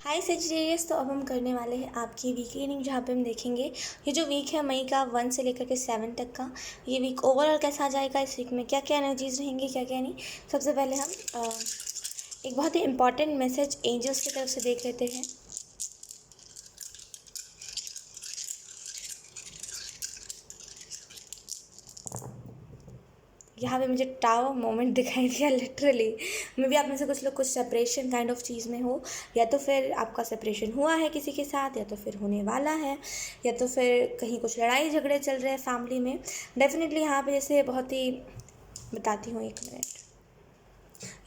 हाय Sagittarius. तो अब हम करने वाले हैं आपकी वीकली रीडिंग, जहाँ पे हम देखेंगे ये जो वीक है मई का 1 से लेकर के 7 तक का, ये वीक ओवरऑल कैसा जाएगा, इस वीक में क्या क्या एनर्जीज रहेंगी, क्या क्या नहीं। सबसे पहले हम एक बहुत ही इंपॉर्टेंट मैसेज एंजल्स की तरफ से देख लेते हैं। यहाँ पे मुझे टावर मोमेंट दिखाई दिया लिटरली। मे भी आप में से कुछ लोग कुछ सेपरेशन काइंड ऑफ चीज़ में हो, या तो फिर आपका सेपरेशन हुआ है किसी के साथ, या तो फिर होने वाला है, या तो फिर कहीं कुछ लड़ाई झगड़े चल रहे हैं फैमिली में। डेफिनेटली यहाँ पे जैसे बहुत ही बताती हूँ, 1 मिनट।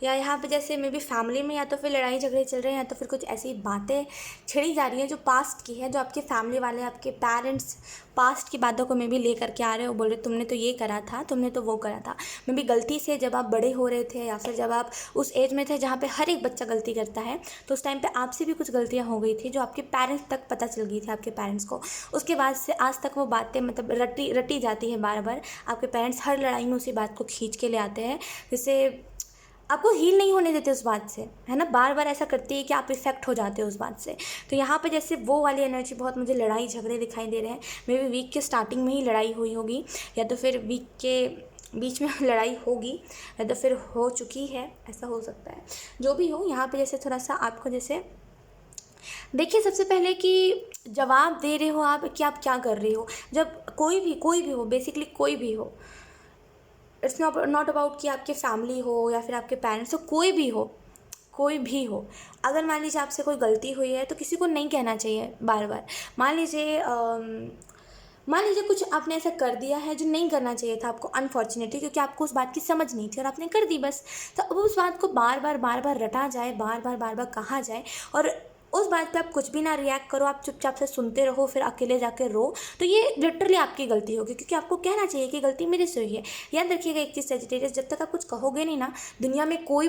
या यहाँ पे जैसे मे बी फैमिली में या तो फिर लड़ाई झगड़े चल रहे हैं, या तो फिर कुछ ऐसी बातें छिड़ी जा रही हैं जो पास्ट की है, जो आपके फैमिली वाले, आपके पेरेंट्स पास्ट की बातों को मे बी ले करके आ रहे हो, बोल रहे तुमने तो ये करा था, तुमने तो वो करा था। मे बी गलती से जब आप बड़े हो रहे थे, या फिर जब आप उस एज में थे जहाँ पे हर एक बच्चा गलती करता है, तो उस टाइम पे आपसे भी कुछ गलतियाँ हो गई थी जो आपके पेरेंट्स तक पता चल गई थी, आपके पेरेंट्स को। उसके बाद से आज तक वो बातें मतलब रटी जाती है बार बार। आपके पेरेंट्स हर लड़ाई में उसी बात को खींच के ले आते हैं, जिससे आपको हील नहीं होने देते उस बात से, है ना। बार बार ऐसा करती है कि आप इफेक्ट हो जाते हो उस बात से। तो यहाँ पे जैसे वो वाली एनर्जी बहुत मुझे लड़ाई झगड़े दिखाई दे रहे हैं। मे बी वीक के स्टार्टिंग में ही लड़ाई हुई होगी, या तो फिर वीक के बीच में लड़ाई होगी, या तो फिर हो चुकी है, ऐसा हो सकता है। जो भी हो, यहाँ पे जैसे थोड़ा सा आपको जैसे देखिए, सबसे पहले कि जवाब दे रहे हो आप कि आप क्या कर रहे हो। जब कोई भी हो, बेसिकली कोई भी हो, इट्स नॉट अबाउट कि आपके फैमिली हो या फिर आपके पेरेंट्स हो, कोई भी हो। अगर मान लीजिए आपसे कोई गलती हुई है तो किसी को नहीं कहना चाहिए बार बार। मान लीजिए कुछ आपने ऐसा कर दिया है जो नहीं करना चाहिए था आपको, अनफॉर्चुनेटली, क्योंकि आपको उस बात की समझ नहीं थी और आपने कर दी बस। तो अब उस बात को बार बार रटा जाए, बार बार कहा जाए, और उस बात पे आप कुछ भी ना रिएक्ट करो, आप चुपचाप से सुनते रहो, फिर अकेले जाकर रो, तो ये लिटरली आपकी गलती होगी, क्योंकि आपको कहना चाहिए कि गलती मेरे से हुई है। याद रखिएगा एक चीज़ सेजिटेरियस, जब तक आप कुछ कहोगे नहीं ना, दुनिया में कोई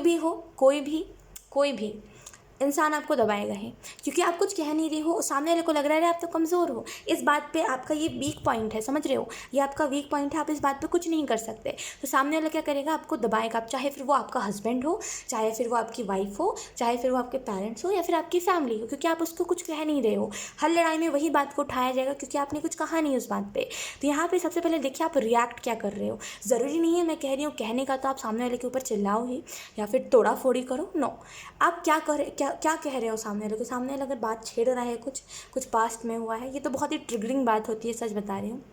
भी इंसान आपको दबाएगा ही, क्योंकि आप कुछ कह नहीं रहे हो। सामने वाले को लग रहा है आप तो कमज़ोर हो। इस बात पे आपका ये वीक पॉइंट है, समझ रहे हो, ये आपका वीक पॉइंट है। आप इस बात पे कुछ नहीं कर सकते, तो सामने वाला क्या करेगा, आपको दबाएगा। आप चाहे फिर वो आपका हस्बैंड हो, चाहे फिर वो आपकी वाइफ हो, चाहे फिर वो आपके पेरेंट्स हो, या फिर आपकी फैमिली हो, क्योंकि आप उसको कुछ कह नहीं रहे हो। हर लड़ाई में वही बात को उठाया जाएगा, क्योंकि आपने कुछ कहा नहीं उस बात पर। तो यहाँ पर सबसे पहले देखिए आप रिएक्ट क्या कर रहे हो। ज़रूरी नहीं है, मैं कह रही हूँ कहने का तो आप सामने वाले के ऊपर चिल्लाओ ही या फिर तोड़ा फोड़ी करो, नो। आप क्या कह रहे हो सामने वाले को। सामने वाला अगर बात छेड़ रहा है, कुछ पास्ट में हुआ है, ये तो बहुत ही ट्रिगरिंग बात होती है, सच बता रही हूँ।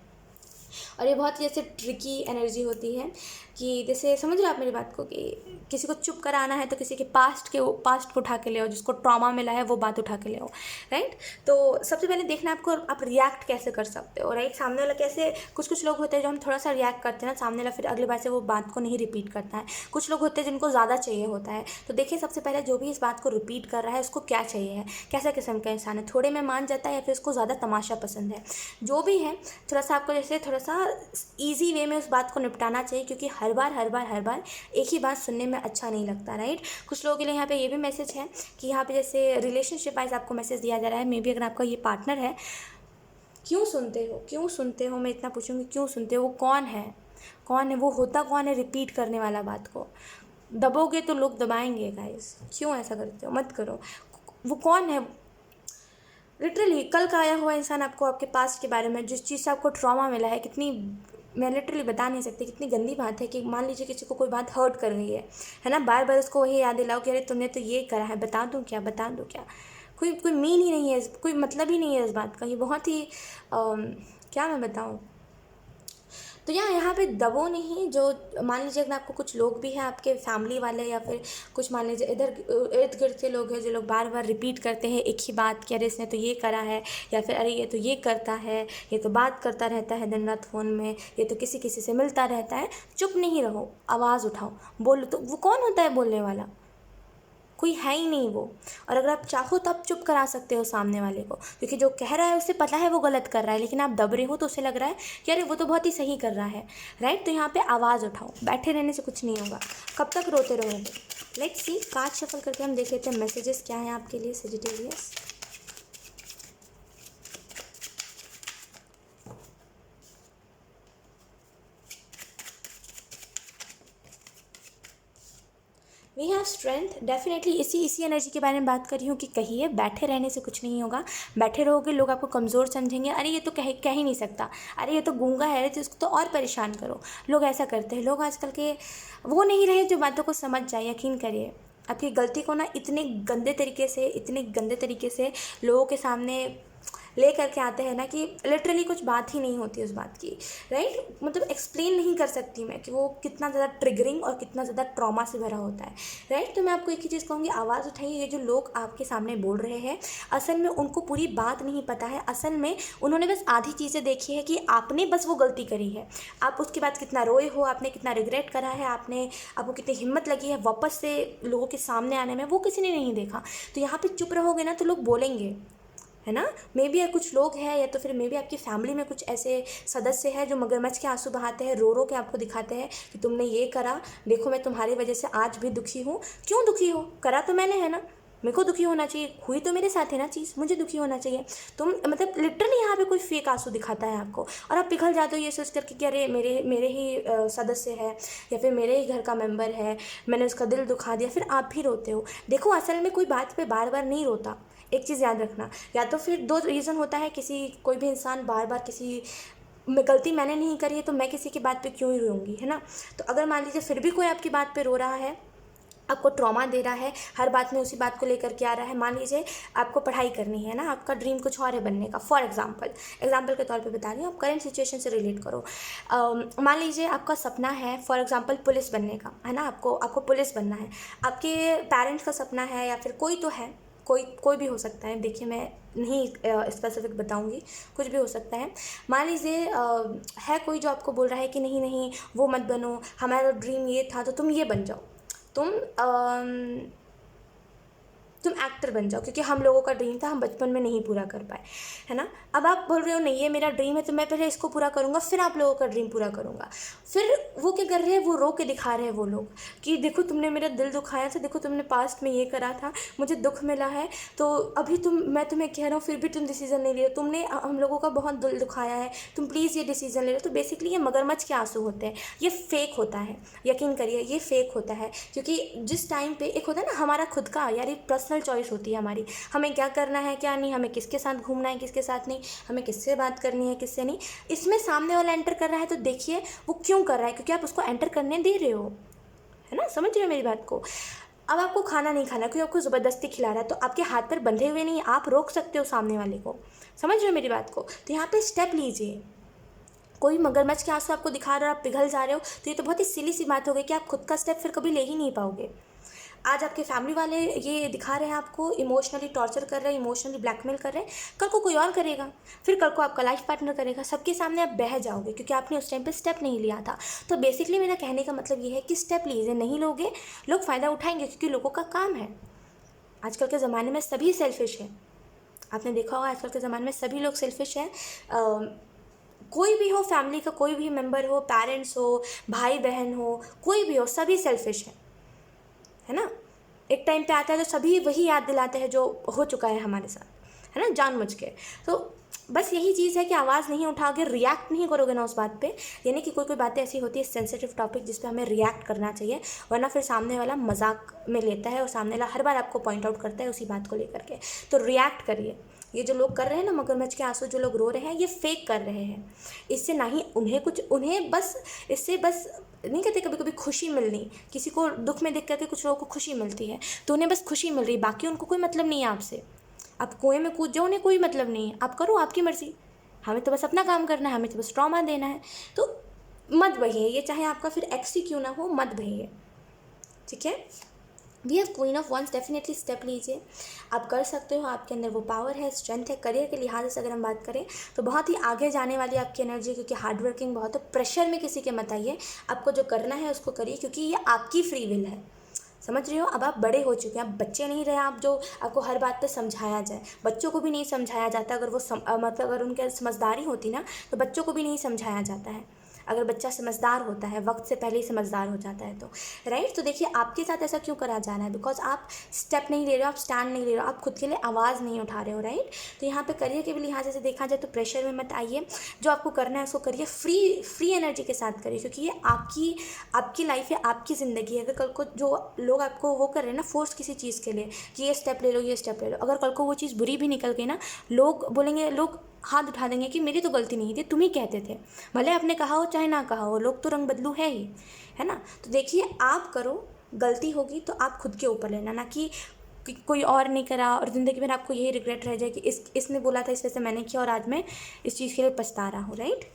और ये बहुत ही जैसे ट्रिकी एनर्जी होती है, कि जैसे समझ रहे हो आप मेरी बात को, कि किसी को चुप कराना है तो किसी के पास्ट को उठा के ले आओ, जिसको ट्रॉमा मिला है वो बात उठा के ले आओ, राइट। तो सबसे पहले देखना आपको आप रिएक्ट कैसे कर सकते हो, राइट। सामने वाला कैसे, कुछ लोग होते हैं जो हम थोड़ा सा रिएक्ट करते हैं ना, सामने वाला फिर अगली बार से वो बात को नहीं रिपीट करता है। कुछ लोग होते हैं जिनको ज़्यादा चाहिए होता है। तो देखिए सबसे पहले जो भी इस बात को रिपीट कर रहा है उसको क्या चाहिए है, कैसा किस्म का इंसान है, थोड़े में मान जाता है या फिर उसको ज़्यादा तमाशा पसंद है। जो भी है, थोड़ा सा आपको जैसे थोड़ा सा ईजी वे में उस बात को निपटाना चाहिए, क्योंकि हर बार एक ही बात सुनने में अच्छा नहीं लगता, राइट। कुछ लोगों के लिए यहाँ पे ये भी मैसेज है कि यहाँ पे जैसे रिलेशनशिप वाइज आपको मैसेज दिया जा रहा है। मे बी अगर आपका ये पार्टनर है, क्यों सुनते हो, मैं इतना पूछूंगी, क्यों सुनते हो। वो कौन है, वो होता कौन है रिपीट करने वाला बात को। दबोगे तो लोग दबाएंगे गाइस, क्यों ऐसा करते हो, मत करो। वो कौन है, लिटरली कल का आया हुआ इंसान आपको आपके पास्ट के बारे में, जिस चीज़ से आपको ट्रॉमा मिला है, कितनी, मैं लिटरली बता नहीं सकती कितनी गंदी बात है। कि मान लीजिए किसी को कोई बात हर्ट कर रही है ना, बार बार उसको वही याद दिलाओ कि अरे तुमने तो ये करा है, बता दूँ क्या। कोई कोई मीन ही नहीं है, कोई मतलब ही नहीं है इस बात का। ये बहुत ही क्या मैं बताऊँ। तो यहाँ पे दबो नहीं। जो मान लीजिए अगर आपको कुछ लोग भी हैं आपके फैमिली वाले, या फिर कुछ मान लीजिए इधर इर्द गिर्द के लोग हैं जो लोग बार बार रिपीट करते हैं एक ही बात, कि अरे इसने तो ये करा है, या फिर अरे ये तो ये करता है, ये तो बात करता रहता है दिन रात फ़ोन में, ये तो किसी किसी से मिलता रहता है। चुप नहीं रहो, आवाज़ उठाओ, बोलो। तो वो कौन होता है बोलने वाला, कोई है ही नहीं वो। और अगर आप चाहो तो आप चुप करा सकते हो सामने वाले को, क्योंकि जो कह रहा है उसे पता है वो गलत कर रहा है, लेकिन आप दब रहे हो तो उसे लग रहा है कि अरे वो तो बहुत ही सही कर रहा है, राइट। तो यहाँ पे आवाज़ उठाओ, बैठे रहने से कुछ नहीं होगा। कब तक रोते रहोगे। लेट्स सी, कार्ड शफल करके हम देख लेते हैं मैसेजेस क्या हैं आपके लिए Sagittarius. We have strength definitely. इसी एनर्जी के बारे में बात कर रही हूँ कि कहिए, बैठे रहने से कुछ नहीं होगा। बैठे रहोगे लोग आपको कमज़ोर समझेंगे, अरे ये तो कह ही नहीं सकता, अरे ये तो गूंगा है तो इसको तो और परेशान करो। लोग ऐसा करते हैं। लोग आजकल के वो नहीं रहे जो बातों को समझ जाए। यकीन करिए, आपकी गलती को ना इतने गंदे तरीके से लोगों के सामने ले करके आते हैं ना कि लिटरली कुछ बात ही नहीं होती उस बात की, राइट। मतलब एक्सप्लेन नहीं कर सकती मैं कि वो कितना ज़्यादा ट्रिगरिंग और कितना ज़्यादा ट्रॉमा से भरा होता है, राइट। तो मैं आपको एक ही चीज़ कहूँगी, आवाज़ उठाइए। ये जो लोग आपके सामने बोल रहे हैं, असल में उनको पूरी बात नहीं पता है। असल में उन्होंने बस आधी चीज़ें देखी है कि आपने बस वो गलती करी है। आप उसके बाद कितना रोए हो, आपने कितना रिग्रेट करा है, आपको कितनी हिम्मत लगी है वापस से लोगों के सामने आने में, वो किसी ने नहीं देखा। तो यहाँ पे चुप रहोगे ना तो लोग बोलेंगे, है ना। मे बी कुछ लोग हैं या तो फिर मे बी आपकी फैमिली में कुछ ऐसे सदस्य हैं जो मगरमच्छ के आंसू बहाते हैं, रो के आपको दिखाते हैं कि तुमने ये करा, देखो मैं तुम्हारी वजह से आज भी दुखी हूँ। क्यों दुखी हो? करा तो मैंने, है ना। मेरे को दुखी होना चाहिए, हुई तो मेरे साथ है ना चीज़, मुझे दुखी होना चाहिए। तुम मतलब लिटरली यहाँ पे कोई फेक आंसू दिखाता है आपको और आप पिघल जाते हो ये सोच करके कि अरे मेरे ही सदस्य है या फिर मेरे ही घर का मेंबर है, मैंने उसका दिल दुखा दिया, फिर आप भी रोते हो। देखो असल में कोई बात पे बार बार नहीं रोता। एक चीज़ याद रखना, या तो फिर दो रीज़न होता है, कोई भी इंसान बार बार किसी में गलती मैंने नहीं करी है तो मैं किसी की बात पे क्यों ही रोऊंगी, है ना। तो अगर मान लीजिए फिर भी कोई आपकी बात पे रो रहा है, आपको ट्रॉमा दे रहा है, हर बात में उसी बात को लेकर के आ रहा है। मान लीजिए आपको पढ़ाई करनी है ना, आपका ड्रीम कुछ और है बनने का, फॉर एग्जाम्पल के तौर पे बता रही हूँ, आप करंट सिचुएशन से रिलेट करो। मान लीजिए आपका सपना है फॉर एग्जाम्पल पुलिस बनने का, है ना। आपको पुलिस बनना है। आपके पेरेंट्स का सपना है या फिर कोई तो है, कोई भी हो सकता है। देखिए मैं नहीं स्पेसिफिक बताऊंगी, कुछ भी हो सकता है। मान लीजिए है कोई जो आपको बोल रहा है कि नहीं नहीं वो मत बनो, हमारा ड्रीम ये था तो तुम ये बन जाओ, तुम एक्टर बन जाओ, क्योंकि हम लोगों का ड्रीम था, हम बचपन में नहीं पूरा कर पाए, है ना। अब आप बोल रहे हो नहीं ये मेरा ड्रीम है तो मैं पहले इसको पूरा करूँगा फिर आप लोगों का ड्रीम पूरा करूँगा। फिर वो क्या कर रहे हैं, वो रो के दिखा रहे हैं वो लोग कि देखो तुमने मेरा दिल दुखाया था, देखो तुमने पास्ट में ये करा था, मुझे दुख मिला है, तो अभी मैं तुम्हें कह रहा हूँ फिर भी तुम डिसीज़न नहीं ले रहे, तुमने हम लोगों का बहुत दिल दुखाया है, तुम प्लीज़ ये डिसीज़न ले लो। तो बेसिकली ये मगरमच्छ के आंसू होते हैं, ये फेक होता है। यकीन करिए ये फेक होता है, क्योंकि जिस टाइम पे एक होता है ना हमारा खुद का, यार एक पर्सनल चॉइस होती है हमारी, हमें क्या करना है क्या नहीं, हमें किसके साथ घूमना है किसके साथ नहीं, हमें किससे बात करनी है किससे नहीं। इसमें सामने वाला एंटर कर रहा है तो देखिए वो क्यों कर रहा है, क्योंकि आप उसको एंटर करने दे रहे हो, है ना। समझ रहे हो मेरी बात को। अब आपको खाना नहीं खाना, कोई आपको ज़बरदस्ती खिला रहा है तो आपके हाथ पर बंधे हुए नहीं, आप रोक सकते हो सामने वाले को। समझ रहे हो मेरी बात को। तो यहाँ पे स्टेप लीजिए। कोई मगरमच्छ के आंसू आपको दिखा रहा है, आप पिघल जा रहे हो, तो ये तो बहुत ही सिली सी बात हो गई कि आप खुद का स्टेप फिर कभी ले ही नहीं पाओगे। आज आपके फैमिली वाले ये दिखा रहे हैं आपको, इमोशनली टॉर्चर कर रहे हैं, इमोशनली ब्लैकमेल कर रहे हैं, कल को कोई और करेगा, फिर कल को आपका लाइफ पार्टनर करेगा, सबके सामने आप बह जाओगे क्योंकि आपने उस टाइम पे स्टेप नहीं लिया था। तो बेसिकली मेरा कहने का मतलब ये है कि स्टेप लीजिए, नहीं लोगे लोग फ़ायदा उठाएंगे, क्योंकि लोगों का काम है। आजकल के ज़माने में सभी सेल्फिश है, आपने देखा होगा आजकल के ज़माने में सभी लोग सेल्फिश हैं। कोई भी हो, फैमिली का कोई भी मेंबर हो, पेरेंट्स हो, भाई बहन हो, कोई भी हो, सभी सेल्फिश है ना। एक टाइम पे आता है तो सभी वही याद दिलाते हैं जो हो चुका है हमारे साथ, है ना, जानबूझ के। तो बस यही चीज़ है कि आवाज़ नहीं उठाओगे, रिएक्ट नहीं करोगे ना उस बात पे। यानी कि कोई बातें ऐसी होती है सेंसिटिव टॉपिक जिस पे हमें रिएक्ट करना चाहिए, वरना फिर सामने वाला मजाक में लेता है और सामने वाला हर बार आपको पॉइंट आउट करता है उसी बात को लेकर के। तो रिएक्ट करिए। ये जो लोग कर रहे हैं ना, मगरमच्छ के आंसू जो लोग रो रहे हैं, ये फेक कर रहे हैं। इससे ना ही उन्हें बस इससे बस नहीं कहते कभी कभी खुशी मिलनी, किसी को दुख में देख करके कुछ लोगों को खुशी मिलती है तो उन्हें बस खुशी मिल रही, बाकी उनको कोई मतलब नहीं है आपसे। आप कुएं में कूद जाओ, उन्हें कोई मतलब नहीं है, आप करो आपकी मर्जी, हमें तो बस अपना काम करना है, हमें तो बस ट्रॉमा देना है। तो मत बहिए, ये चाहे आपका फिर एक्स ही क्यों ना हो, मत बहिए, ठीक है। We have queen of wands, definitely step लीजिए, आप कर सकते हो, आपके अंदर वो पावर है, स्ट्रेंथ है। करियर के लिहाज से अगर हम बात करें तो बहुत ही आगे जाने वाली आपकी एनर्जी, क्योंकि हार्ड वर्किंग बहुत है। प्रेशर में किसी के मत आइए, आपको जो करना है उसको करिए, क्योंकि ये आपकी फ्री विल है। समझ रहे हो। अब आप बड़े हो चुके हैं, आप बच्चे नहीं रहे आप जो आपको हर बात पे समझाया जाए। बच्चों को भी नहीं समझाया जाता, अगर वो मतलब अगर उनके समझदारी होती ना तो बच्चों को भी नहीं समझाया जाता है। अगर बच्चा समझदार होता है, वक्त से पहले ही समझदार हो जाता है तो, राइट। तो देखिए आपके साथ ऐसा क्यों करा जा रहा है, बिकॉज आप स्टेप नहीं ले रहे हो, आप स्टैंड नहीं ले रहे हो, आप खुद के लिए आवाज़ नहीं उठा रहे हो, राइट। तो यहाँ पे करियर के भी लिहाज से देखा जाए तो प्रेशर में मत आइए, जो आपको करना है उसको करिए, फ्री एनर्जी के साथ करिए, क्योंकि ये आपकी लाइफ है, आपकी ज़िंदगी है। अगर कल को जो लोग आपको वो कर रहे हैं ना फोर्स किसी चीज़ के लिए कि ये स्टेप ले लो, ये स्टेप ले लो, अगर कल को वो चीज़ बुरी भी निकल गई ना, लोग बोलेंगे, लोग हाथ उठा देंगे कि मेरी तो गलती नहीं थी, तुम ही कहते थे, भले आपने कहा हो चाहे ना कहा हो, लोग तो रंग बदलू है ही, है ना। तो देखिए आप करो, गलती होगी तो आप खुद के ऊपर लेना, ना कि कोई और नहीं करा और ज़िंदगी भर आपको यही रिग्रेट रह जाए कि इसने बोला था इस वजह से मैंने किया और आज मैं इस चीज़ के लिए पछता रहा हूँ, right.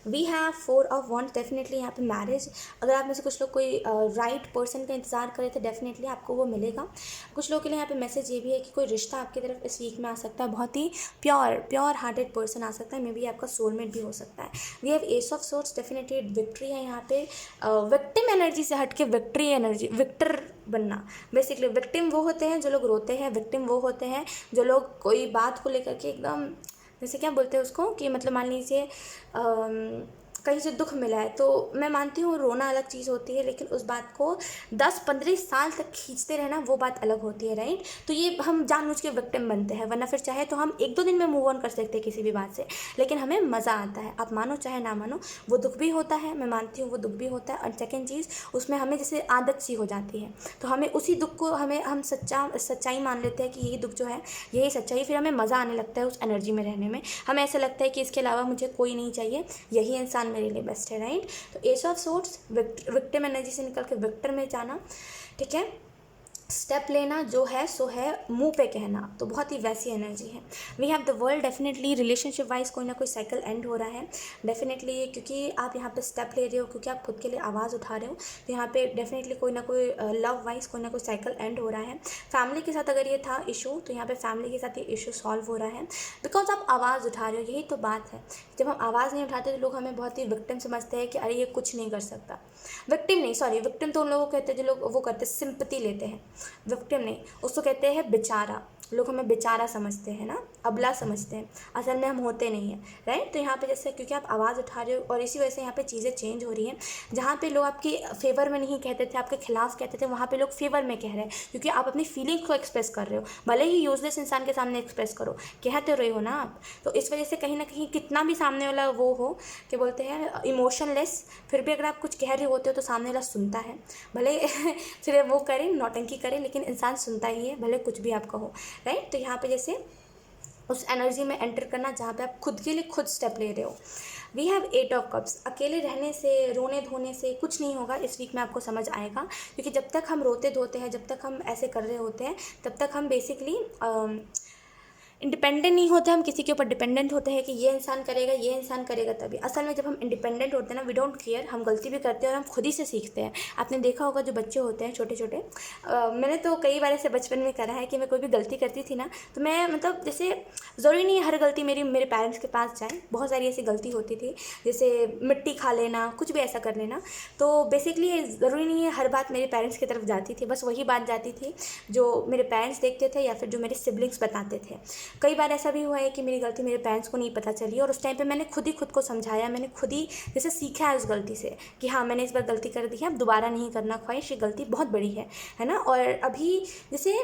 We have 4 of wands, definitely यहाँ पे मैरिज, अगर आप में से कुछ लोग कोई राइट पर्सन का इंतजार करें तो डेफिनेटली आपको वो मिलेगा। कुछ लोगों के लिए यहाँ पे मैसेज ये भी है कि कोई रिश्ता आपकी तरफ इस वीक में आ सकता है, बहुत ही प्योर हार्टेड पर्सन आ सकता है, मे बी आपका सोलमेट भी हो सकता है। We have ace of swords, definitely victory है यहाँ पे, विक्टिम एनर्जी से हट के विक्ट्री एनर्जी, विक्टर बनना। बेसिकली विक्टिम वो होते हैं जो लोग रोते हैं, विक्टिम वो होते हैं जो लोग कोई बात को लेकर के एकदम, जैसे क्या बोलते हैं उसको, कि मतलब मान लीजिए कहीं से दुख मिला है तो मैं मानती हूँ रोना अलग चीज़ होती है, लेकिन उस बात को 10-15 साल तक खींचते रहना वो बात अलग होती है, राइट। तो ये हम जानबूझ के विक्टिम बनते हैं, वरना फिर चाहे तो हम 1-2 दिन में मूव ऑन कर सकते हैं किसी भी बात से, लेकिन हमें मज़ा आता है, आप मानो चाहे ना मानो, वो दुख भी होता है, मैं मानती हूँ वो दुख भी होता है। और सेकेंड चीज़, उसमें हमें जैसे आदत सी हो जाती है, तो हमें उसी दुख को हम सच्चाई मान लेते हैं कि यही दुख जो है यही सच्चाई, फिर हमें मज़ा आने लगता है उस एनर्जी में रहने में, हमें ऐसा लगता है कि इसके अलावा मुझे कोई नहीं चाहिए, यही इंसान मेरे लिए बेस्ट है, राइट। तो S of sorts, victim energy से निकल के विक्टर में जाना, ठीक है, स्टेप लेना, जो है सो है, मुंह पे कहना, तो बहुत ही वैसी एनर्जी है। We have the world, definitely relationship wise कोई ना कोई साइकिल एंड हो रहा है, डेफिनेटली, क्योंकि आप यहाँ पे स्टेप ले रहे हो, क्योंकि आप खुद के लिए आवाज़ उठा रहे हो, तो यहाँ पे डेफिनेटली कोई ना कोई लव वाइज कोई ना कोई साइकिल एंड हो रहा है। फैमिली के साथ अगर ये था इशू, तो यहाँ पे फैमिली के साथ ये इशू सॉल्व हो रहा है, बिकॉज आप आवाज़ उठा रहे हो, यही तो बात है। जब हम आवाज़ नहीं उठाते तो लोग हमें बहुत ही विक्टिम समझते हैं कि अरे ये कुछ नहीं कर सकता, विक्टिम नहीं, सॉरी, विक्टिम तो उन लोगों को कहते हैं जो लोग वो करते हैं, सिंपैथी लेते हैं, विक्टिम नहीं, उसको कहते हैं बेचारा, लोग हमें बेचारा समझते हैं ना, अबला समझते हैं, असल में हम होते नहीं हैं, राइट। तो यहाँ पे जैसे क्योंकि आप आवाज़ उठा रहे हो और इसी वजह से यहाँ पे चीज़ें चेंज हो रही हैं, जहाँ पे लोग आपके फेवर में नहीं कहते थे, आपके खिलाफ कहते थे, वहाँ पे लोग फेवर में कह रहे हैं, क्योंकि आप अपनी फीलिंग्स को एक्सप्रेस कर रहे हो, भले ही यूजलेस इंसान के सामने एक्सप्रेस करो, कहते रहे हो ना आप, तो इस वजह से कहीं ना कहीं कितना भी सामने वाला वो हो, क्या बोलते हैं, इमोशनलेस, फिर भी अगर आप कुछ कह रहे होते हो तो सामने वाला सुनता है, भले फिर वो करें, नौटंकी करें, लेकिन इंसान सुनता ही है, भले कुछ भी आप कहो, राइट। तो यहाँ पे जैसे उस एनर्जी में एंटर करना जहाँ पे आप खुद के लिए खुद स्टेप ले रहे हो। वी हैव 8 ऑफ कप्स, अकेले रहने से, रोने धोने से कुछ नहीं होगा, इस वीक में आपको समझ आएगा, क्योंकि जब तक हम रोते धोते हैं, जब तक हम ऐसे कर रहे होते हैं, तब तक हम बेसिकली इंडिपेंडेंट नहीं होते, हम किसी के ऊपर डिपेंडेंट होते हैं कि ये इंसान करेगा तभी। असल में जब हम इंडिपेंडेंट होते हैं ना, वी डोंट केयर, हम गलती भी करते हैं और हम खुद ही से सीखते हैं। आपने देखा होगा जो बच्चे होते हैं छोटे छोटे, मैंने तो कई बार ऐसे बचपन में करा है कि मैं कोई भी गलती करती थी ना, तो मैं मतलब जैसे ज़रूरी नहीं है हर गलती मेरे पेरेंट्स के पास जाए, बहुत सारी ऐसी गलती होती थी, जैसे मिट्टी खा लेना, कुछ भी ऐसा कर लेना, तो बेसिकली ज़रूरी नहीं है हर बात मेरे पेरेंट्स की तरफ जाती थी, बस वही बात जाती थी जो मेरे पेरेंट्स देखते थे या फिर जो मेरे सिबलिंग्स बताते थे। कई बार ऐसा भी हुआ है कि मेरी गलती मेरे पेरेंट्स को नहीं पता चली और उस टाइम पे मैंने खुद ही खुद को समझाया, मैंने खुद ही जैसे सीखा है उस गलती से कि हाँ मैंने इस बार गलती कर दी है, अब दोबारा नहीं करना ख्वाहिश, ये गलती बहुत बड़ी है ना। और अभी जैसे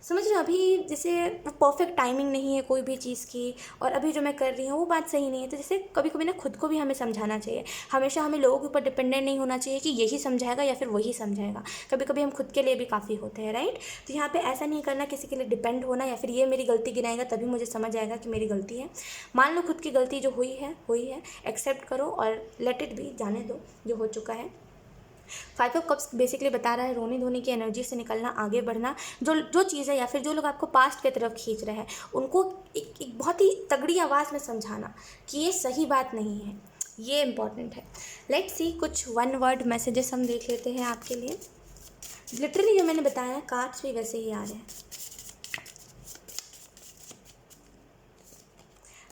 समझ रहे हो, अभी जैसे परफेक्ट टाइमिंग नहीं है कोई भी चीज़ की, और अभी जो मैं कर रही हूँ वो बात सही नहीं है, तो जैसे कभी कभी ना खुद को भी हमें समझाना चाहिए, हमेशा हमें लोगों के ऊपर डिपेंडेंट नहीं होना चाहिए कि यही समझाएगा या फिर वही समझाएगा, कभी कभी हम खुद के लिए भी काफ़ी होते हैं, राइट। तो यहाँ पे ऐसा नहीं करना किसी के लिए डिपेंड होना या फिर ये मेरी गलती गिनाएगा तभी मुझे समझ आएगा कि मेरी गलती है। मान लो खुद की गलती जो हुई है एक्सेप्ट करो और लेट इट बी, जाने दो जो हो चुका है। 5 ऑफ कप्स बेसिकली बता रहा है रोने धोने की एनर्जी से निकलना, आगे बढ़ना, जो चीज़ है या फिर जो लोग आपको पास्ट की तरफ खींच रहे हैं उनको एक बहुत ही तगड़ी आवाज़ में समझाना कि ये सही बात नहीं है, ये इम्पॉर्टेंट है। लेट्स सी कुछ 1 वर्ड मैसेजेस हम देख लेते हैं आपके लिए। लिटरली जो मैंने बताया कार्ड्स भी वैसे ही आ रहे हैं।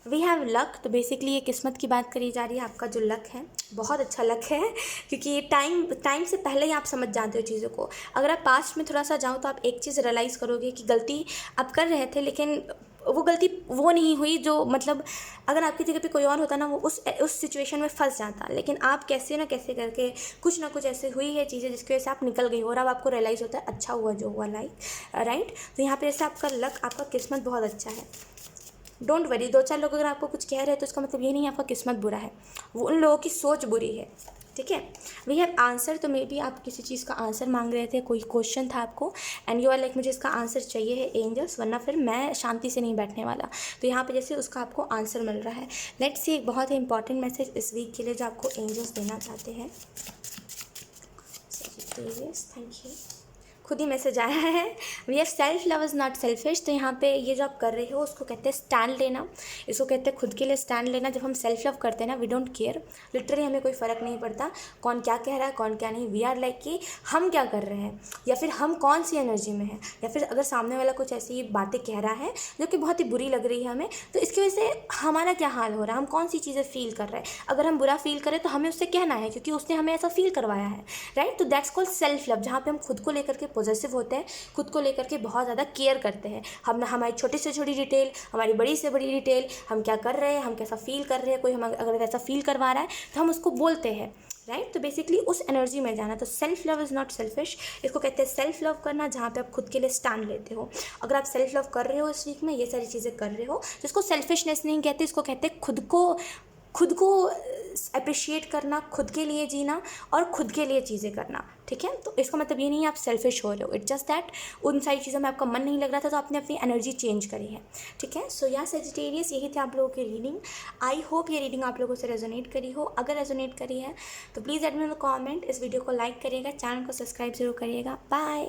वी हैव लक, तो बेसिकली ये किस्मत की बात करी जा रही है, आपका जो लक है बहुत अच्छा लक है, क्योंकि ये टाइम से पहले ही आप समझ जाते हो चीज़ों को। अगर आप पास्ट में थोड़ा सा जाओ तो आप एक चीज़ रियलाइज़ करोगे कि गलती आप कर रहे थे, लेकिन वो गलती वो नहीं हुई जो मतलब अगर आपकी जगह पे कोई और होता ना वो उस सिचुएशन में फंस जाता, लेकिन आप कैसे ना कैसे करके कुछ ना कुछ ऐसे हुई है चीज़ें जिसकी वजह से आप निकल गई हो और अब आपको रियलाइज़ होता है अच्छा हुआ जो हुआ, राइट। तो यहाँ पे जैसे आपका लक, आपका किस्मत बहुत अच्छा है। डोंट वरी, 2-4 लोग अगर आपको कुछ कह रहे हैं तो इसका मतलब ये नहीं है आपका किस्मत बुरा है, वो उन लोगों की सोच बुरी है, ठीक है। वी हैव आंसर, तो मे बी आप किसी चीज़ का आंसर मांग रहे थे, कोई क्वेश्चन था आपको एंड यू आर लाइक मुझे इसका आंसर चाहिए है एंजल्स, वरना फिर मैं शांति से नहीं बैठने वाला। तो यहाँ पे जैसे उसका आपको आंसर मिल रहा है। लेट्स सी एक बहुत ही इंपॉर्टेंट मैसेज इस वीक के लिए जो आपको एंजल्स देना चाहते हैं। Thank you. खुद ही मैसेज आया है, we have self love is not selfish. तो यहाँ पे ये जो आप कर रहे हो उसको कहते हैं स्टैंड लेना, इसको कहते हैं खुद के लिए स्टैंड लेना। जब हम सेल्फ लव करते हैं ना, वी डोंट केयर, लिटरली हमें कोई फ़र्क नहीं पड़ता कौन क्या कह रहा है कौन क्या नहीं। वी आर लाइक कि हम क्या कर रहे हैं या फिर हम कौन सी एनर्जी में हैं, या फिर अगर सामने वाला कुछ ऐसी बातें कह रहा है जो कि बहुत ही बुरी लग रही है हमें, तो इसकी वजह से हमारा क्या हाल हो रहा है, हम कौन सी चीज़ें फील कर रहे हैं। अगर हम बुरा फील करें तो हमें उससे कहना है क्योंकि उसने हमें ऐसा फील करवाया है, राइट। तो दैट्स कॉल्ड सेल्फ लव, जहाँ पे हम खुद को लेकर के पॉजिटिव होते हैं, खुद को लेकर के बहुत ज़्यादा केयर करते हैं। हम हमारी छोटी से छोटी डिटेल, हमारी बड़ी से बड़ी डिटेल, हम क्या कर रहे हैं, हम कैसा फील कर रहे हैं, कोई हम अगर ऐसा फील करवा रहा है तो हम उसको बोलते हैं, राइट। तो बेसिकली उस एनर्जी में जाना। तो self love is not selfish, इसको कहते हैं सेल्फ लव करना, जहाँ पे आप खुद के लिए स्टैंड लेते हो। अगर आप सेल्फ लव कर रहे हो इस वीक में, ये सारी चीज़ें कर रहे हो, तो इसको सेल्फिशनेस नहीं कहते, इसको कहते हैं खुद को अप्रिशिएट करना, खुद के लिए जीना और खुद के लिए चीज़ें करना, ठीक है। तो इसका मतलब ये नहीं है आप सेल्फिश हो रहे हो, इट्स जस्ट दैट उन सारी चीज़ों में आपका मन नहीं लग रहा था तो आपने अपनी एनर्जी चेंज करी है, ठीक है। सो या सेजिटेरियस, यही थी आप लोगों की रीडिंग। आई होप ये रीडिंग आप लोगों से रेजोनेट करी हो। अगर रेजोनेट करी है तो please add me in the comment, इस वीडियो को लाइक करिएगा, चैनल को सब्सक्राइब जरूर करिएगा। बाय।